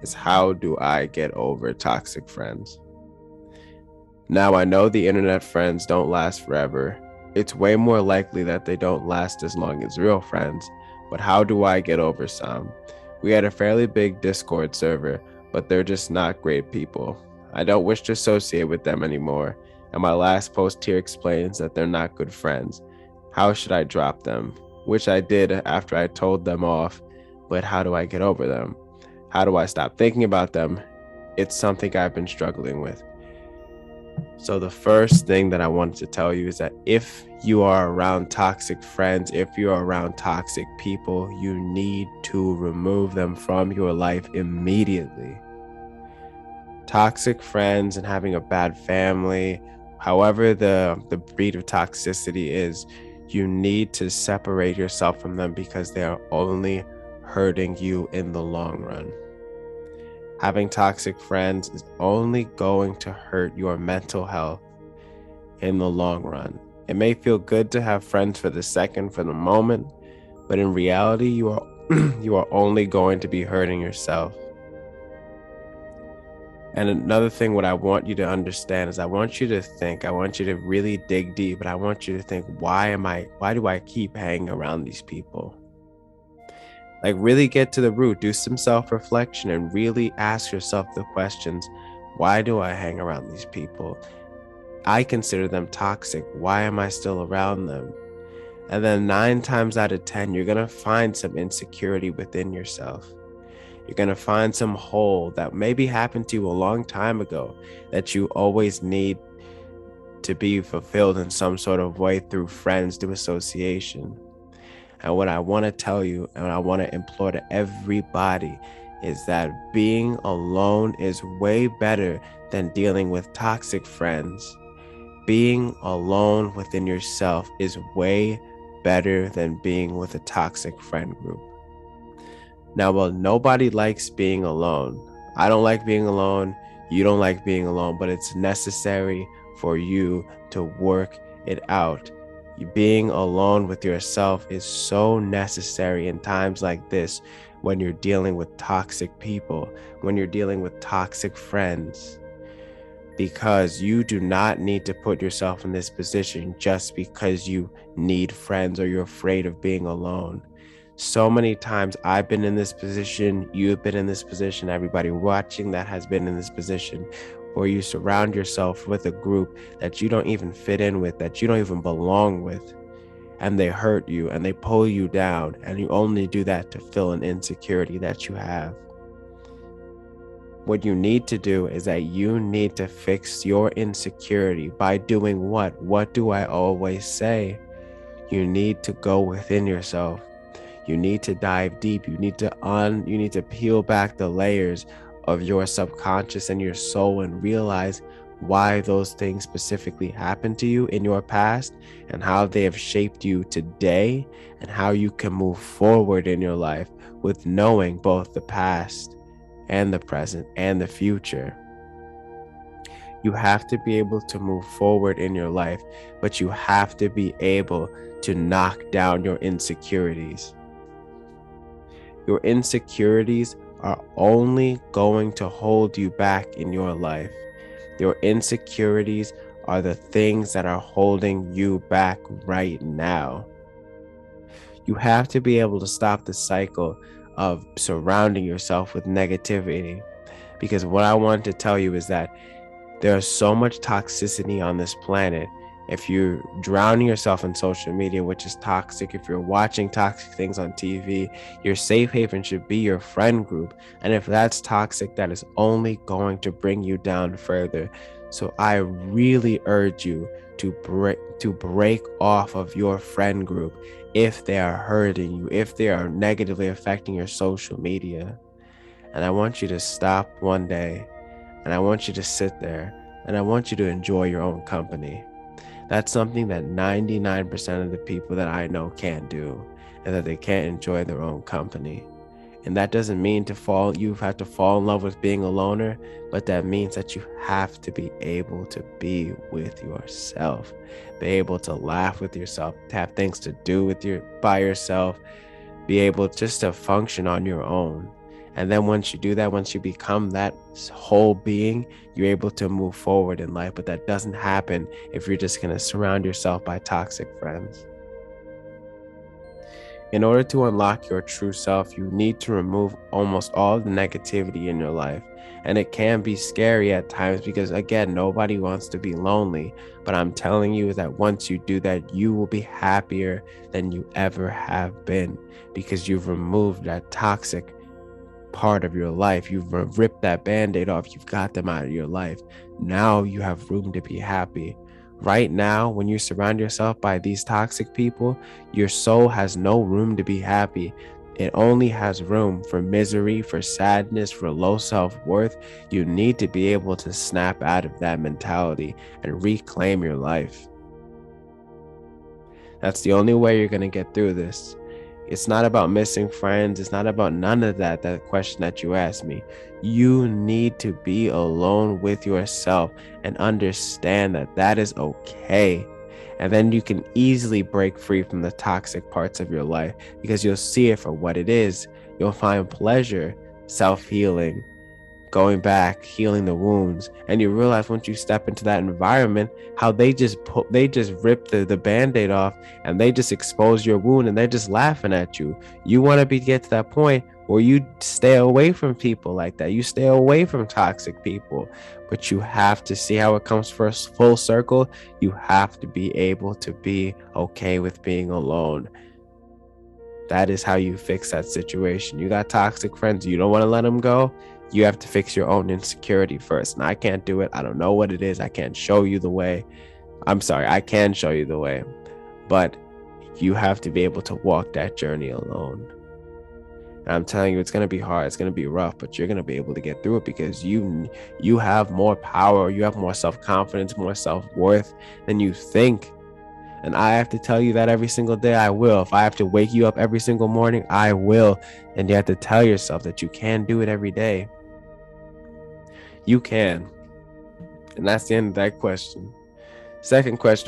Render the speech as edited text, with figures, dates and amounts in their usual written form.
is how do I get over toxic friends? Now, I know the internet friends don't last forever. It's way more likely that they don't last as long as real friends, but how do I get over some? We had a fairly big Discord server, but they're just not great people. I don't wish to associate with them anymore, and my last post here explains that they're not good friends. How should I drop them? Which I did after I told them off, but how do I get over them? How do I stop thinking about them? It's something I've been struggling with. So, the first thing that I wanted to tell you is that if you are around toxic friends, if you're around toxic people, you need to remove them from your life immediately. Toxic friends and having a bad family, however the breed of toxicity is, you need to separate yourself from them because they are only hurting you in the long run. Having toxic friends is only going to hurt your mental health in the long run. It may feel good to have friends for the second, for the moment, but in reality, you are you are only going to be hurting yourself. And another thing, what I want you to understand is I want you to think, I want you to really dig deep, but I want you to think, why do I keep hanging around these people? Like, really get to the root, do some self reflection, and really ask yourself the questions: why do I hang around these people? I consider them toxic. Why am I still around them? And then 9 times out of 10, you're going to find some insecurity within yourself. You're going to find some hole that maybe happened to you a long time ago that you always need to be fulfilled in some sort of way through friends, through association. And what I want to tell you and I want to implore to everybody is that being alone is way better than dealing with toxic friends. Being alone within yourself is way better than being with a toxic friend group. Now, while nobody likes being alone, I don't like being alone, you don't like being alone, but it's necessary for you to work it out. Being alone with yourself is so necessary in times like this when you're dealing with toxic people, when you're dealing with toxic friends, because you do not need to put yourself in this position just because you need friends or you're afraid of being alone. So many times I've been in this position, you've been in this position, everybody watching that has been in this position where you surround yourself with a group that you don't even fit in with, that you don't even belong with, and they hurt you and they pull you down, and you only do that to fill an insecurity that you have. What you need to do is that you need to fix your insecurity by doing what? What do I always say? You need to go within yourself. You need to dive deep. You need to peel back the layers of your subconscious and your soul and realize why those things specifically happened to you in your past and how they have shaped you today and how you can move forward in your life with knowing both the past and the present and the future. You have to be able to move forward in your life, but you have to be able to knock down your insecurities. Your insecurities are only going to hold you back in your life. Your insecurities are the things that are holding you back right now. You have to be able to stop the cycle of surrounding yourself with negativity. Because what I want to tell you is that there's so much toxicity on this planet. If you're drowning yourself in social media, which is toxic, if you're watching toxic things on TV, your safe haven should be your friend group. And if that's toxic, that is only going to bring you down further. So I really urge you to break off of your friend group if they are hurting you, if they are negatively affecting your social media. And I want you to stop one day, and I want you to sit there, and I want you to enjoy your own company. That's something that 99% of the people that I know can't do, and that they can't enjoy their own company. And that doesn't mean you have to fall in love with being a loner, but that means that you have to be able to be with yourself, be able to laugh with yourself, to have things to do by yourself, be able just to function on your own. And then once you do that, once you become that whole being, you're able to move forward in life. But that doesn't happen if you're just going to surround yourself by toxic friends. In order to unlock your true self, you need to remove almost all the negativity in your life. And it can be scary at times because, again, nobody wants to be lonely. But I'm telling you that once you do that, you will be happier than you ever have been because you've removed that toxic part of your life. You've ripped that band-aid off. You've got them out of your life. Now you have room to be happy. Right now, when you surround yourself by these toxic people, your soul has no room to be happy. It only has room for misery, for sadness, for low self-worth. You need to be able to snap out of that mentality and reclaim your life. That's the only way you're going to get through this. It's not about missing friends. It's not about none of that question that you asked me. You need to be alone with yourself and understand that that is okay. And then you can easily break free from the toxic parts of your life because you'll see it for what it is. You'll find pleasure, self-healing, going back, healing the wounds. And you realize once you step into that environment, how they just rip the band-aid off and they just expose your wound and they're just laughing at you. You want to get to that point where you stay away from people like that. You stay away from toxic people, but you have to see how it comes first full circle. You have to be able to be okay with being alone. That is how you fix that situation. You got toxic friends, you don't want to let them go. You have to fix your own insecurity first. And I can't do it. I don't know what it is. I can't show you the way. I'm sorry, I can show you the way. But you have to be able to walk that journey alone. And I'm telling you, it's going to be hard. It's going to be rough, but you're going to be able to get through it because you have more power. You have more self-confidence, more self-worth than you think. And I have to tell you that every single day. I will. If I have to wake you up every single morning, I will. And you have to tell yourself that you can do it every day. You can. And that's the end of that question. Second question.